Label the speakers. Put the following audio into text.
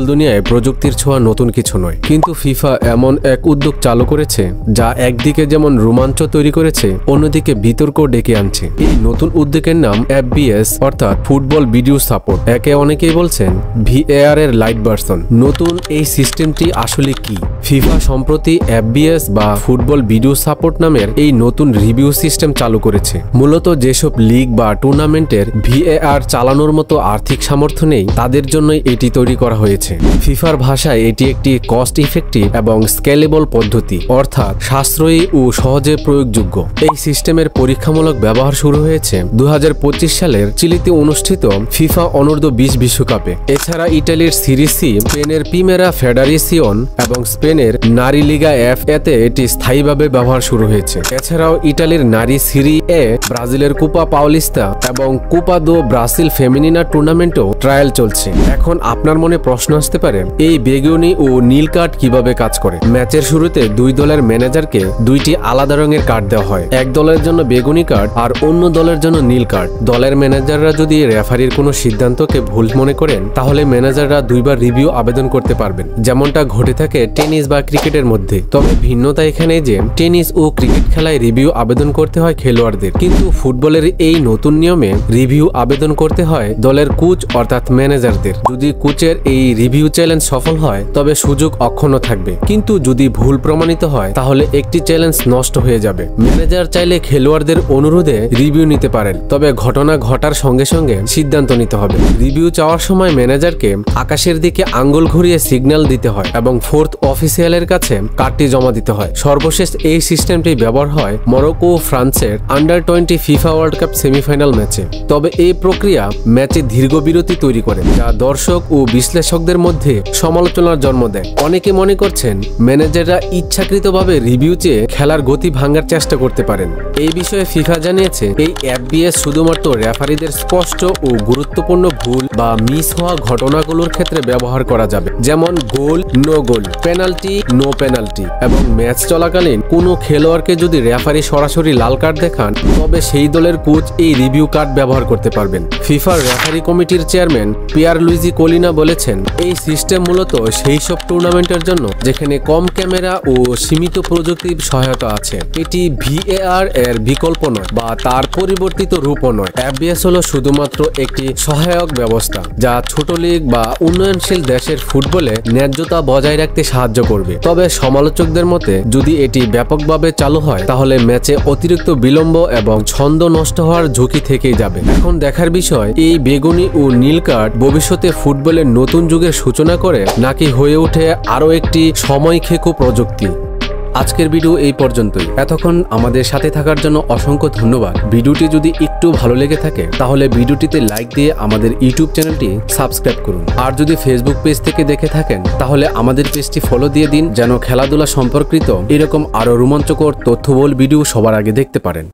Speaker 1: Football দুনিয়ায় প্রযুক্তির ছোঁয়া নতুন কিছু নয়, কিন্তু ফিফা এমন এক উদ্যোগ চালু করেছে যা একদিকে যেমন রোমাঞ্চ তৈরি করেছে, অন্যদিকে বিতর্ক ডেকে আনছে। এই নতুন উদ্যোগের নাম এফবিএস, অর্থাৎ ফুটবল ভিডিও সাপোর্ট। একে অনেকেই বলছেন ভিএআর এর লাইট ভার্সন। নতুন এই সিস্টেমটি আসলে কি? ফিফা সম্প্রতি এফবিএস বা ফুটবল ভিডিও সাপোর্ট নামের এই নতুন রিভিউ সিস্টেম চালু করেছে। মূলত যেসব লিগ বা টুর্নামেন্টের ভিএআর চালানোর মতো আর্থিক সামর্থ্য নেই, তাদের জন্যই এটি তৈরি করা হয়েছে। ফিফার ভাষায় এটি একটি কস্ট ইফেক্টিভ এবং স্কেলেবল পদ্ধতি, অর্থাৎ সাশ্রয়ী ও সহজে প্রয়োগযোগ্য। এই সিস্টেমের পরীক্ষামূলক ব্যবহার শুরু হয়েছে 2025 সালের চিলিতে অনুষ্ঠিত ফিফা অনূর্ধ্ব 20 বিশ্বকাপে। এছাড়া ইটালির সিরি সি, স্পেনের প্রিমেরা ফেডারেশিয়ন এবং স্পেনের নারী লিগা এফ এতে এটি স্থায়ীভাবে ব্যবহার শুরু হয়েছে। এছাড়াও ইটালির নারী সিরি এ, ব্রাজিলের কোপা পাওলিস্তা এবং কোপা দো ব্রাজিল ফেমিনিনা টুর্নামেন্টও ট্রায়াল চলছে। এখন আপনার মনে প্রশ্ন আসতে পারে, এই বেগুনি ও নীল কার্ড কিভাবে কাজ করে? ম্যাচের শুরুতে দুই দলের ম্যানেজারকে দুইটি আলাদা রঙের কার্ড দেওয়া হয়। এক দলের জন্য বেগুনি কার্ড আর অন্য দলের জন্য নীল কার্ড। দলের ম্যানেজাররা যদি রেফারির কোনো সিদ্ধান্তকে ভুল মনে করেন, তাহলে ম্যানেজাররা দুইবার রিভিউ আবেদন করতে পারবেন, যেমনটা ঘটে থাকে টেনিস বা ক্রিকেটের মধ্যে। তবে ভিন্নতা এখানে যে টেনিস ও ক্রিকেট খেলায় রিভিউ আবেদন করতে হয় খেলোয়াড়দের, কিন্তু ফুটবলের এই নতুন নিয়মে রিভিউ আবেদন করতে হয় দলের কোচ অর্থাৎ ম্যানেজারদের। যদি কোচের এই রিভিউ চ্যালেঞ্জ সফল হয়, তবে সুযোগ অক্ষুণ্ণ থাকবে, কিন্তু যদি ভুল প্রমাণিত হয়, তাহলে একটি চ্যালেঞ্জ নষ্ট হয়ে যাবে। ম্যানেজার চাইলে খেলোয়াড়দের অনুরোধে রিভিউ নিতে পারেন, তবে ঘটনা ঘটার সঙ্গে সঙ্গে সিদ্ধান্ত নিতে হবে। রিভিউ চাওয়ার সময় ম্যানেজারকে আকাশের দিকে আঙ্গুল ঘুরিয়ে সিগন্যাল দিতে হয় এবং ফোর্থ অফিসিয়ালের কাছে কার্ডটি জমা দিতে হয়। সর্বশেষ এই সিস্টেমটি ব্যবহার হয় মরক্কো ও ফ্রান্সের under-20 FIFA world cup semifinal ম্যাচে। তবে এই প্রক্রিয়া ম্যাচে দীর্ঘ বিরতি তৈরি করে, যা দর্শক ও বিশ্লেষকদের মধ্যে সমালোচনার জন্ম দেয়। অনেকে মনে করছেন ম্যানেজাররা ইচ্ছাকৃতভাবে রিভিউ চেয়ে খেলার গতি ভাঙার চেষ্টা করতে পারেন। এই বিষয়ে ফিফা জানিয়েছে, এই এফবিএস শুধুমাত্র রেফারিদের স্পষ্ট ও গুরুত্বপূর্ণ ভুল বা মিস হওয়া ঘটনাগুলোর ক্ষেত্রে ব্যবহার করা যাবে, যেমন goal, no goal, penalty, no penalty, এবং ম্যাচ চলাকালীন কোনো খেলোয়াড়কে যদি রেফারি সরাসরি লাল কার্ড দেখান, তবে সেই দলের কোচ এই রিভিউ কার্ড ব্যবহার করতে পারবেন। ফিফার রেফারি কমিটির চেয়ারম্যান পিয়ার লুইজি কোলিনা বলেছেন, এই সিস্টেম মূলত সেই সব টুর্নামেন্টের জন্য যেখানে কম ক্যামেরা ও সীমিত প্রযুক্তির সহায়তা আছে। এটি ভিএআর এর বিকল্প নয় বা তার পরিবর্তিত রূপও নয়। এফবিএস হলো শুধুমাত্র একটি সহায়ক ব্যবস্থা যা ছোট লীগ বা উন্নয়নশীল দেশের ফুটবলে ন্যায্যতা বজায় রাখতে সাহায্য করবে। তবে সমালোচকদের মতে, যদি এটি ব্যাপকভাবে চালু হয়, তাহলে ম্যাচে অতিরিক্ত বিলম্ব এবং ছন্দ নষ্ট হওয়ার ঝুঁকি থেকেই যাবে। এখন দেখার বিষয়, এই বেগুনি ও নীল কার্ড ভবিষ্যতে ফুটবলের নতুন যুগের সূচনা করে নাকি হয়ে ওঠে আরও একটি সময়ক্ষেপী প্রযুক্তি। আজকের ভিডিও এই পর্যন্তই। এতক্ষণ আমাদের সাথে থাকার জন্য অসংখ্য ধন্যবাদ। ভিডিওটি যদি একটু ভালো লেগে থাকে, তাহলে ভিডিওটিতে লাইক দিয়ে আমাদের ইউটিউব চ্যানেলটি সাবস্ক্রাইব করুন। আর যদি ফেসবুক পেজ থেকে দেখে থাকেন, তাহলে আমাদের পেজটি ফলো দিয়ে দিন, যেন খেলাধুলা সম্পর্কিত এরকম আরও রোমাঞ্চকর তথ্যবহুল ভিডিও সবার আগে দেখতে পারেন।